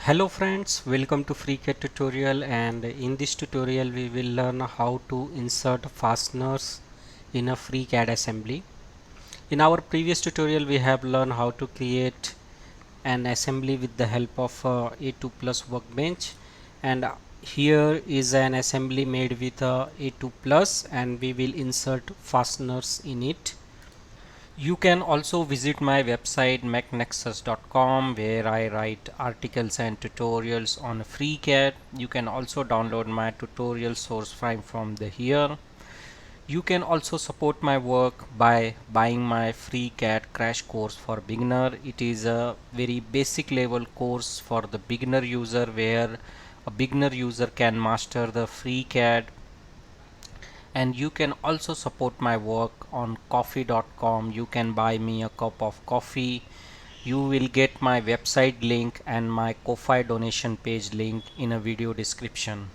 Hello friends, welcome to FreeCAD tutorial, and in this tutorial we will learn how to insert fasteners in a FreeCAD assembly. In our previous tutorial we have learned how to create an assembly with the help of A2 plus workbench, and here is an assembly made with A2 plus and we will insert fasteners in it. You can also visit my website mechnexus.com, where I write articles and tutorials on FreeCAD. You can also download my tutorial source file from here. You can also support my work by buying my FreeCAD crash course for beginner. It is a very basic level course for the beginner user, where a beginner user can master the FreeCAD. And you can also support my work on coffee.com. You can buy me a cup of coffee. You will get my website link and my Ko-fi donation page link in a video description.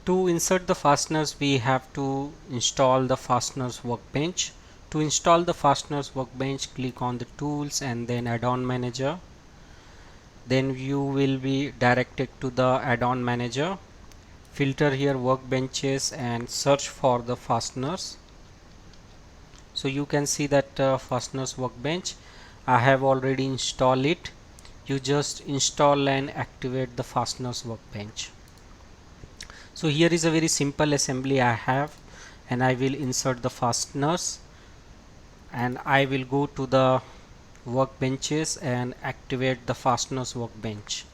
To insert the fasteners, we have to install the fasteners workbench. To install the fasteners workbench, click on the tools and then add-on manager. Then you will be directed to the add-on manager. Filter here workbenches and search for the fasteners. So you can see that fasteners workbench, I have already installed it. You just install and activate the fasteners workbench. So here is a very simple assembly I have, and I will insert the fasteners, and I will go to the workbenches and activate the fasteners workbench.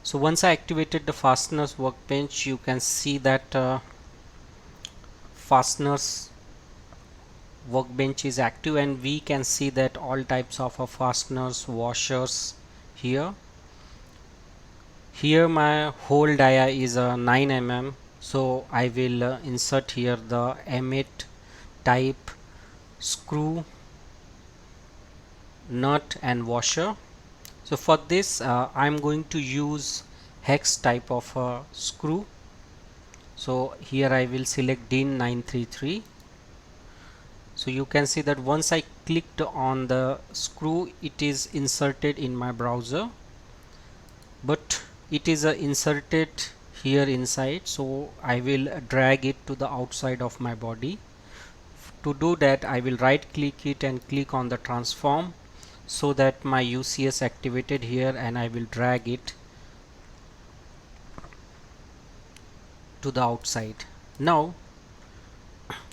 So once I activated the fasteners workbench, you can see that fasteners workbench is active, and we can see that all types of fasteners, washers here. Here my hole dia is 9 mm, so I will insert here the M8 type screw, nut and washer. So for this I'm going to use hex type of screw. So here I will select DIN 933. So you can see that once I clicked on the screw, it is inserted in my browser, but it is inserted here inside, so I will drag it to the outside of my body. To do that, I will right click it and click on the transform, so that my UCS activated here, and I will drag it to the outside. Now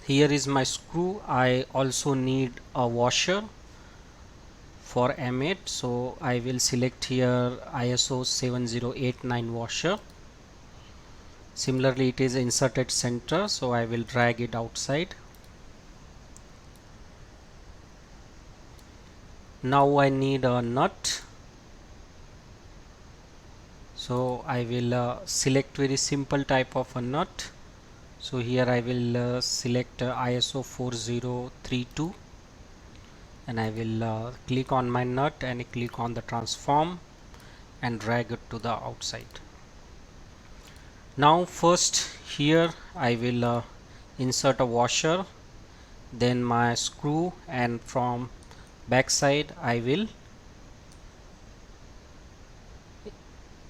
here is my screw. I also need a washer for M8, so I will select here ISO 7089 washer. Similarly, it is inserted center, so I will drag it outside. Now I need a nut, so I will select very simple type of a nut. So here I will select ISO 4032, and I will click on my nut and click on the transform and drag it to the outside. Now first here I will insert a washer, then my screw, and from back side I will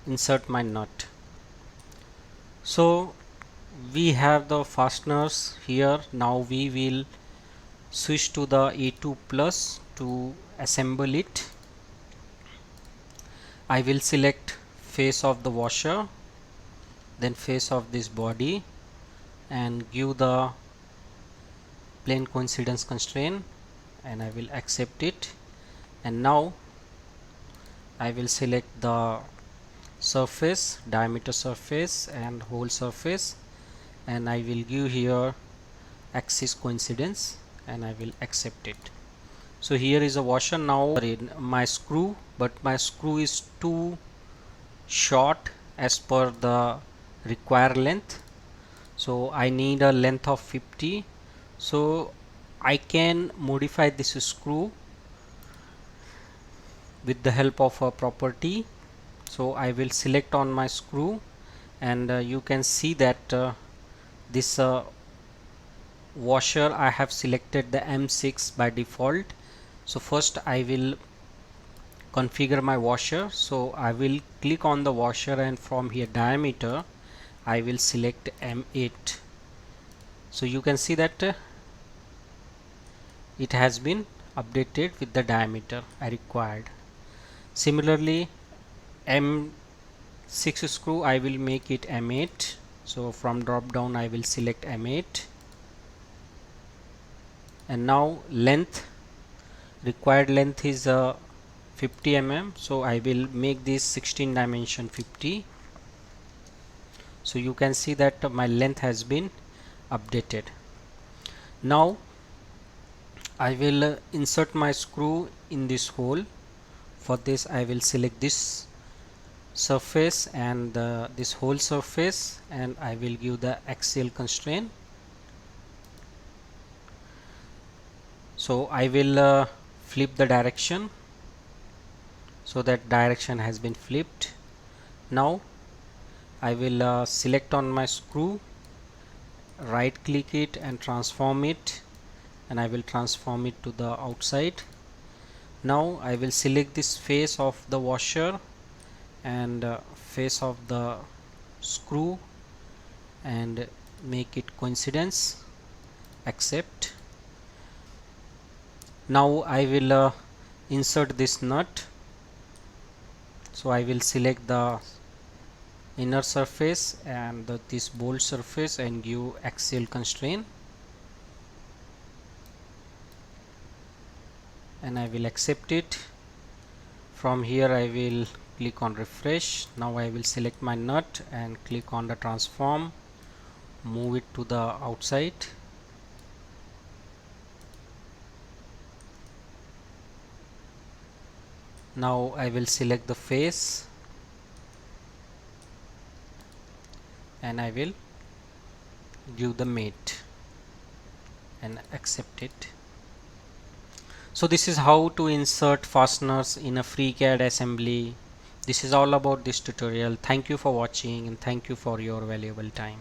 insert my nut. So we have the fasteners here. Now we will switch to the A2 plus to assemble it. I will select face of the washer, then face of this body, and give the plane coincidence constraint, and I will accept it. And now I will select the surface, diameter surface and hole surface, and I will give here axis coincidence, and I will accept it. So here is a washer. Now my screw, but my screw is too short as per the required length, so I need a length of 50. So I can modify this screw with the help of a property. So I will select on my screw, and you can see that this washer I have selected the M6 by default. So first I will configure my washer. So I will click on the washer, and from here diameter I will select M8. So you can see that it has been updated with the diameter I required. Similarly, M6 screw I will make it M8. So from drop down I will select M8, and now length, required length is 50 mm, so I will make this 16 dimension 50. So you can see that my length has been updated. Now I will insert my screw in this hole. For this I will select this surface and this whole surface, and I will give the axial constraint. So I will flip the direction, so that direction has been flipped. Now I will select on my screw, right click it and transform it, and I will transform it to the outside. Now I will select this face of the washer and face of the screw and make it coincidence, accept. Now I will insert this nut. So I will select the inner surface and this bolt surface and give axial constraint, and I will accept it. From here I will click on refresh. Now I will select my nut and click on the transform, move it to the outside. Now I will select the face and I will give the mate and accept it. So this is how to insert fasteners in a FreeCAD assembly. This is all about this tutorial. Thank you for watching, and thank you for your valuable time.